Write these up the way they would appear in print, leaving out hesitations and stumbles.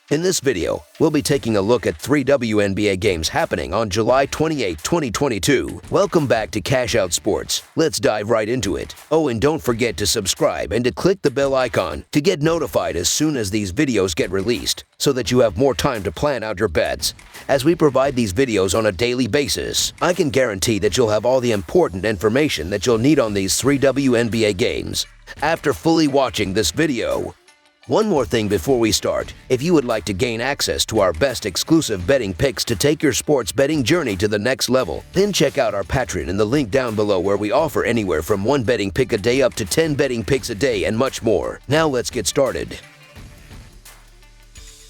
In this video, we'll be taking a look at 3 WNBA games happening on July 28, 2022. Welcome back to Cash Out Sports. Let's dive right into it. Oh, and don't forget to subscribe and to click the bell icon to get notified as soon as these videos get released, so that you have more time to plan out your bets. As we provide these videos on a daily basis, I can guarantee that you'll have all the important information that you'll need on these 3 WNBA games after fully watching this video. One more thing before we start. If you would like to gain access to our best exclusive betting picks to take your sports betting journey to the next level, then check out our Patreon in the link down below, where we offer anywhere from 1 betting pick a day up to 10 betting picks a day and much more. Now let's get started.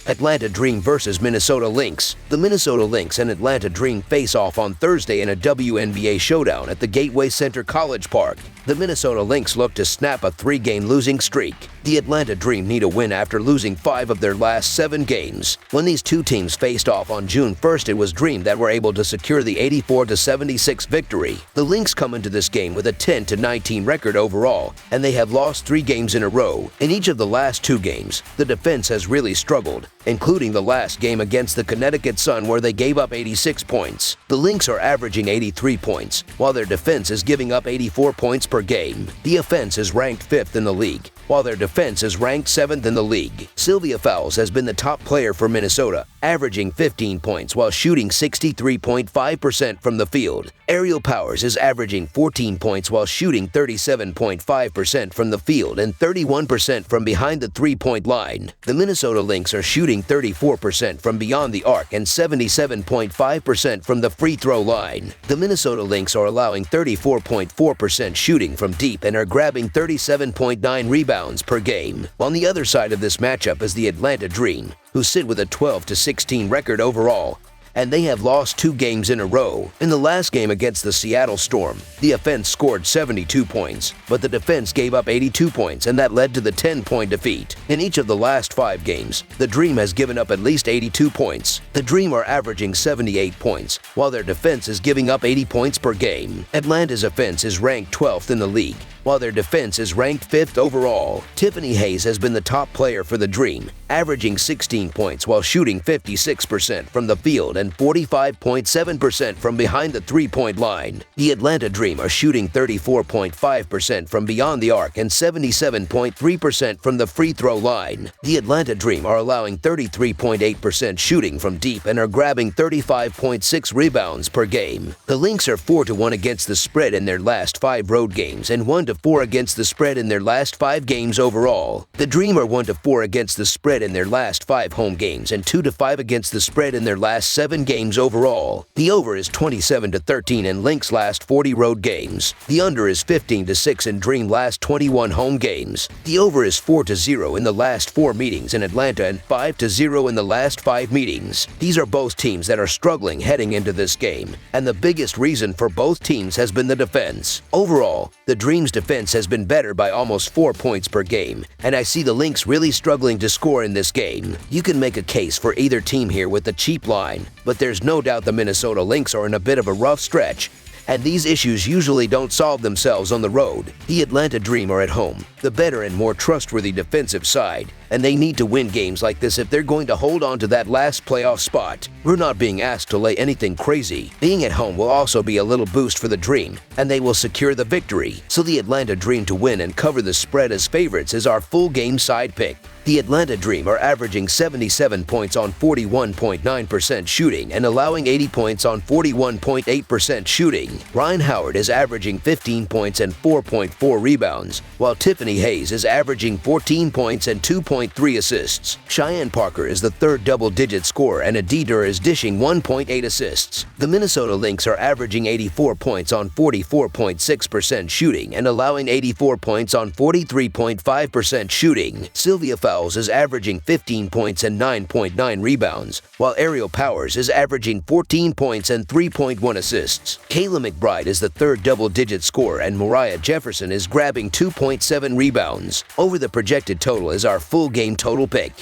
Atlanta Dream versus Minnesota Lynx. The Minnesota Lynx and Atlanta Dream face off on Thursday in a WNBA showdown at the Gateway Center College Park. The Minnesota Lynx look to snap a 3-game losing streak. The Atlanta Dream need a win after losing 5 of their last 7 games. When these two teams faced off on June 1st, it was Dream that were able to secure the 84-76 victory. The Lynx come into this game with a 10-19 record overall, and they have lost 3 games in a row. In each of the last 2 games, the defense has really struggled, including the last game against the Connecticut Sun, where they gave up 86 points. The Lynx are averaging 83 points, while their defense is giving up 84 points per game. The offense is ranked 5th in the league, while their defense is ranked 7th in the league. Sylvia Fowles has been the top player for Minnesota, averaging 15 points while shooting 63.5% from the field. Aerial Powers is averaging 14 points while shooting 37.5% from the field and 31% from behind the 3-point line. The Minnesota Lynx are shooting 34% from beyond the arc and 77.5% from the free throw line. The Minnesota Lynx are allowing 34.4% shooting from deep and are grabbing 37.9 rebounds per game. On the other side of this matchup is the Atlanta Dream, who sit with a 12-16 record overall, and they have lost 2 games in a row. In the last game against the Seattle Storm, the offense scored 72 points, but the defense gave up 82 points, and that led to the 10-point defeat. In each of the last 5 games, the Dream has given up at least 82 points. The Dream are averaging 78 points, while their defense is giving up 80 points per game. Atlanta's offense is ranked 12th in the league, while their defense is ranked 5th overall. Tiffany Hayes has been the top player for the Dream, averaging 16 points while shooting 56% from the field and 45.7% from behind the 3-point line. The Atlanta Dream are shooting 34.5% from beyond the arc and 77.3% from the free throw line. The Atlanta Dream are allowing 33.8% shooting from deep and are grabbing 35.6 rebounds per game. The Lynx are 4-1 against the spread in their last 5 road games and 1-4 against the spread in their last 5 games overall. The Dream are 1-4 against the spread in their last 5 home games and 2-5 against the spread in their last 7 games overall. The over is 27-13 in Lynx last 40 road games. The under is 15-6 in Dream last 21 home games. The over is 4-0 in the last 4 meetings in Atlanta and 5-0 in the last 5 meetings. These are both teams that are struggling heading into this game, and the biggest reason for both teams has been the defense. Overall, the Dream's defense has been better by almost 4 points per game, and I see the Lynx really struggling to score in this game. You can make a case for either team here with the cheap line, but there's no doubt the Minnesota Lynx are in a bit of a rough stretch, and these issues usually don't solve themselves on the road. The Atlanta Dream are at home, the better and more trustworthy defensive side, and they need to win games like this if they're going to hold on to that last playoff spot. We're not being asked to lay anything crazy. Being at home will also be a little boost for the Dream, and they will secure the victory. So the Atlanta Dream to win and cover the spread as favorites is our full game side pick. The Atlanta Dream are averaging 77 points on 41.9% shooting and allowing 80 points on 41.8% shooting. Ryan Howard is averaging 15 points and 4.4 rebounds, while Tiffany Hayes is averaging 14 points and 2.3 assists. Cheyenne Parker is the 3rd double-digit scorer, and Adider is dishing 1.8 assists. The Minnesota Lynx are averaging 84 points on 44.6% shooting and allowing 84 points on 43.5% shooting. Sylvia Fowles is averaging 15 points and 9.9 rebounds, while Aerial Powers is averaging 14 points and 3.1 assists. Kayla McBride is the 3rd double-digit scorer, and Moriah Jefferson is grabbing 2.7 rebounds. Over the projected total is our full game total pick.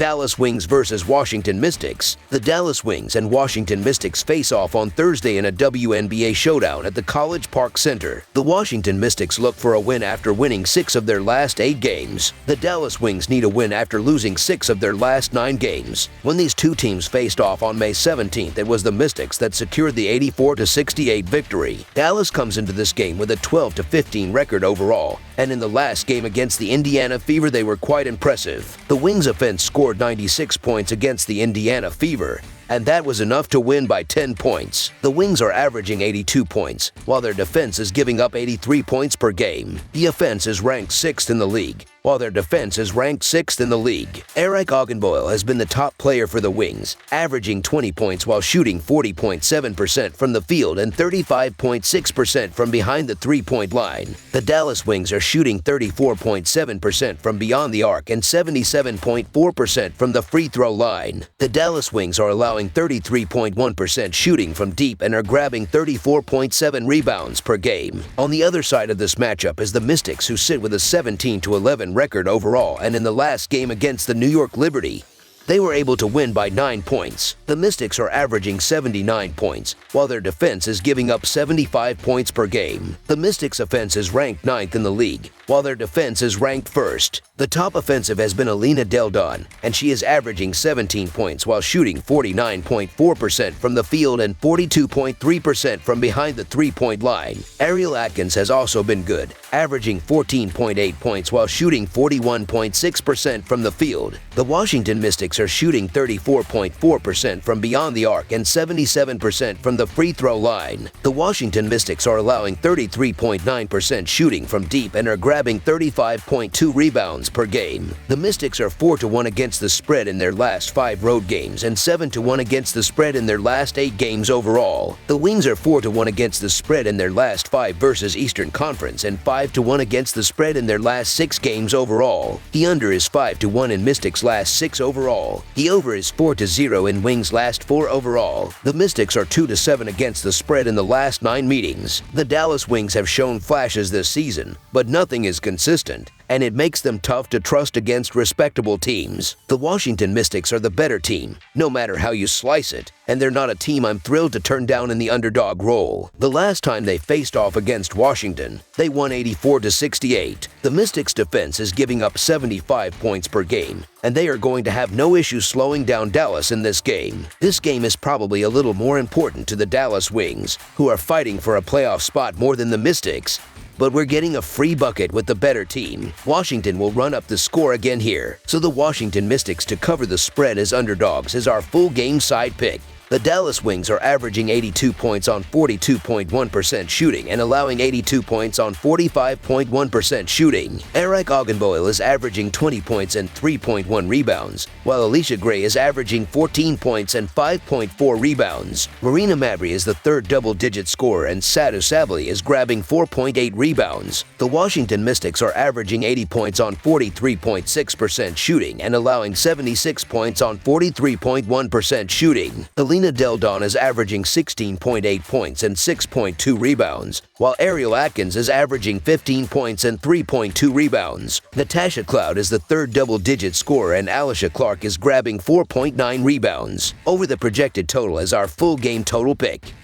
Dallas Wings versus Washington Mystics. The Dallas Wings and Washington Mystics face off on Thursday in a WNBA showdown at the College Park Center. The Washington Mystics look for a win after winning 6 of their last 8 games. The Dallas Wings need a win after losing 6 of their last 9 games. When these two teams faced off on May 17th, it was the Mystics that secured the 84-68 victory. Dallas comes into this game with a 12-15 record overall, and in the last game against the Indiana Fever, they were quite impressive. The Wings offense scored 96 points against the Indiana Fever, and that was enough to win by 10 points. The Wings are averaging 82 points, while their defense is giving up 83 points per game. The offense is ranked 6th in the league, while their defense is ranked 6th in the league. Eric Ogunboyle has been the top player for the Wings, averaging 20 points while shooting 40.7% from the field and 35.6% from behind the three-point line. The Dallas Wings are shooting 34.7% from beyond the arc and 77.4% from the free throw line. The Dallas Wings are allowing 33.1% shooting from deep and are grabbing 34.7 rebounds per game. On the other side of this matchup is the Mystics, who sit with a 17-11 record overall, and in the last game against the New York Liberty, they were able to win by 9 points. The Mystics are averaging 79 points, while their defense is giving up 75 points per game. The Mystics' offense is ranked 9th in the league, while their defense is ranked 1st. The top offensive has been Alina Del Don, and she is averaging 17 points while shooting 49.4% from the field and 42.3% from behind the three-point line. Ariel Atkins has also been good, averaging 14.8 points while shooting 41.6% from the field. The Washington Mystics are shooting 34.4% from beyond the arc and 77% from the free throw line. The Washington Mystics are allowing 33.9% shooting from deep and are grabbing 35.2 rebounds per game. The Mystics are 4-1 against the spread in their last 5 road games and 7-1 against the spread in their last 8 games overall. The Wings are 4-1 against the spread in their last 5 versus Eastern Conference and 5-1 against the spread in their last 6 games overall. The under is 5-1 in Mystics' last 6 overall. The over is 4-0 in Wings' last 4 overall. The Mystics are 2-7 against the spread in the last 9 meetings. The Dallas Wings have shown flashes this season, but nothing is consistent, and it makes them tough to trust against respectable teams. The Washington Mystics are the better team, no matter how you slice it, and they're not a team I'm thrilled to turn down in the underdog role. The last time they faced off against Washington, they won 84-68. The Mystics' defense is giving up 75 points per game, and they are going to have no issue slowing down Dallas in this game. This game is probably a little more important to the Dallas Wings, who are fighting for a playoff spot more than the Mystics, but we're getting a free bucket with the better team. Washington will run up the score again here, so the Washington Mystics to cover the spread as underdogs is our full game side pick. The Dallas Wings are averaging 82 points on 42.1% shooting and allowing 82 points on 45.1% shooting. Eric Ogunboyle is averaging 20 points and 3.1 rebounds, while Alicia Gray is averaging 14 points and 5.4 rebounds. Marina Mabrey is the third double-digit scorer, and Sadu Sabally is grabbing 4.8 rebounds. The Washington Mystics are averaging 80 points on 43.6% shooting and allowing 76 points on 43.1% shooting. Alina Del Don is averaging 16.8 points and 6.2 rebounds, while Ariel Atkins is averaging 15 points and 3.2 rebounds. Natasha Cloud is the third double-digit scorer, and Alicia Clark is grabbing 4.9 rebounds. Over the projected total is our full game total pick.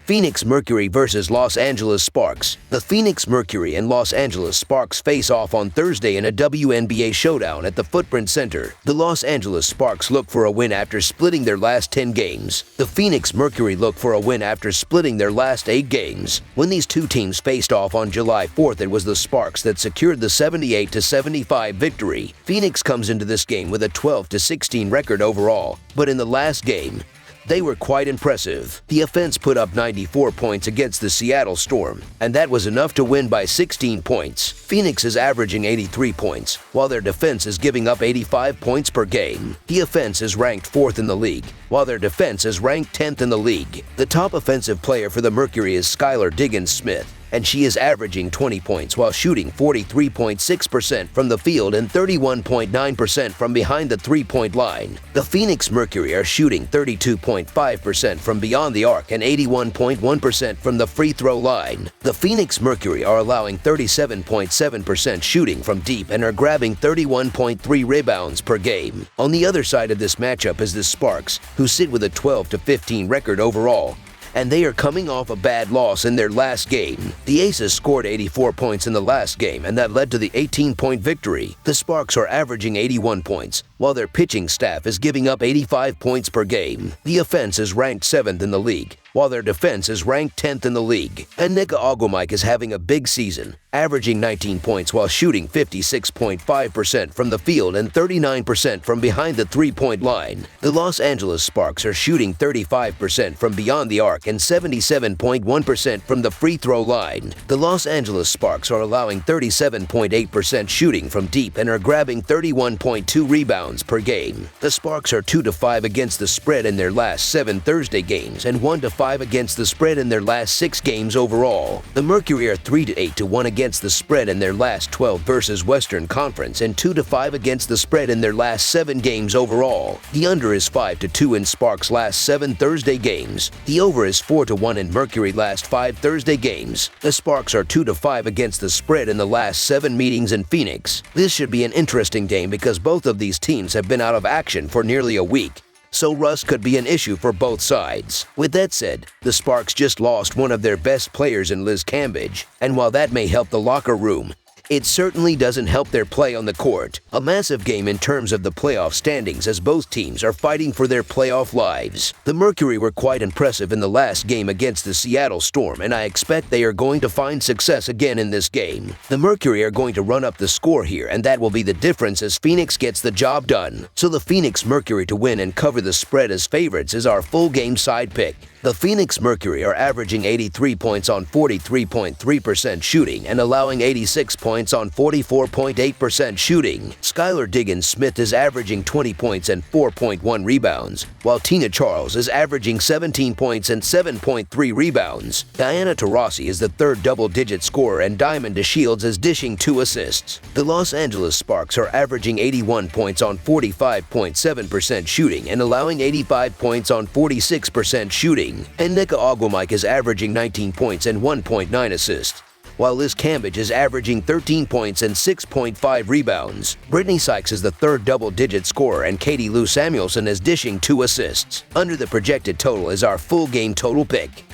Phoenix Mercury versus Los Angeles Sparks. The Phoenix Mercury and Los Angeles Sparks face off on Thursday in a WNBA showdown at the Footprint Center. The Los Angeles Sparks look for a win after splitting their last 10 games. The Phoenix Mercury look for a win after splitting their last 8 games. When these two teams faced off on July 4th, it was the Sparks that secured the 78-75 victory. Phoenix comes into this game with a 12-16 record overall, but in the last game, they were quite impressive. The offense put up 94 points against the Seattle Storm, and that was enough to win by 16 points. Phoenix is averaging 83 points, while their defense is giving up 85 points per game. The offense is ranked 4th in the league, while their defense is ranked 10th in the league. The top offensive player for the Mercury is Skylar Diggins-Smith, and she is averaging 20 points while shooting 43.6% from the field and 31.9% from behind the three-point line. The Phoenix Mercury are shooting 32.5% from beyond the arc and 81.1% from the free throw line. The Phoenix Mercury are allowing 37.7% shooting from deep and are grabbing 31.3 rebounds per game. On the other side of this matchup is the Sparks, who sit with a 12-15 record overall, and they are coming off a bad loss in their last game. The Aces scored 84 points in the last game, and that led to the 18-point victory. The Sparks are averaging 81 points, while their pitching staff is giving up 85 points per game. The offense is ranked 7th in the league, while their defense is ranked 10th in the league. And pickdawgz is having a big season, averaging 19 points while shooting 56.5% from the field and 39% from behind the three-point line. The Los Angeles Sparks are shooting 35% from beyond the arc and 77.1% from the free throw line. The Los Angeles Sparks are allowing 37.8% shooting from deep and are grabbing 31.2 rebounds per game. The Sparks are 2-5 against the spread in their last 7 Thursday games and 1-5 against the spread in their last 6 games overall. The Mercury are 3-8-1 against the spread in their last 12 versus Western Conference and 2-5 against the spread in their last 7 games overall. The under is 5-2 in Sparks' last 7 Thursday games. The over is 4-1 in Mercury last 5 Thursday games. The Sparks are 2-5 against the spread in the last 7 meetings in Phoenix. This should be an interesting game because both of these teams have been out of action for nearly a week, so rust could be an issue for both sides. With that said, the Sparks just lost one of their best players in Liz Cambage, and while that may help the locker room, it certainly doesn't help their play on the court. A massive game in terms of the playoff standings as both teams are fighting for their playoff lives. The Mercury were quite impressive in the last game against the Seattle Storm, and I expect they are going to find success again in this game. The Mercury are going to run up the score here, and that will be the difference as Phoenix gets the job done. So the Phoenix Mercury to win and cover the spread as favorites is our full game side pick. The Phoenix Mercury are averaging 83 points on 43.3% shooting and allowing 86 points on 44.8% shooting. Skylar Diggins-Smith is averaging 20 points and 4.1 rebounds, while Tina Charles is averaging 17 points and 7.3 rebounds. Diana Taurasi is the third double-digit scorer, and Diamond DeShields is dishing 2 assists. The Los Angeles Sparks are averaging 81 points on 45.7% shooting and allowing 85 points on 46% shooting. And pickdawgz is averaging 19 points and 1.9 assists, while Liz Cambage is averaging 13 points and 6.5 rebounds. Brittany Sykes is the third double-digit scorer, and Katie Lou Samuelson is dishing 2 assists. Under the projected total is our full game total pick.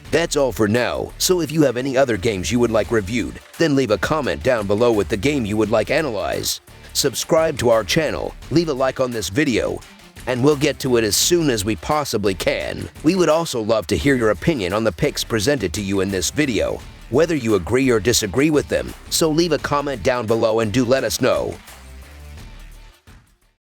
That's all for now, so if you have any other games you would like reviewed, then leave a comment down below with the game you would like analyzed. Subscribe to our channel, leave a like on this video, and we'll get to it as soon as we possibly can. We would also love to hear your opinion on the picks presented to you in this video, whether you agree or disagree with them, so leave a comment down below and do let us know.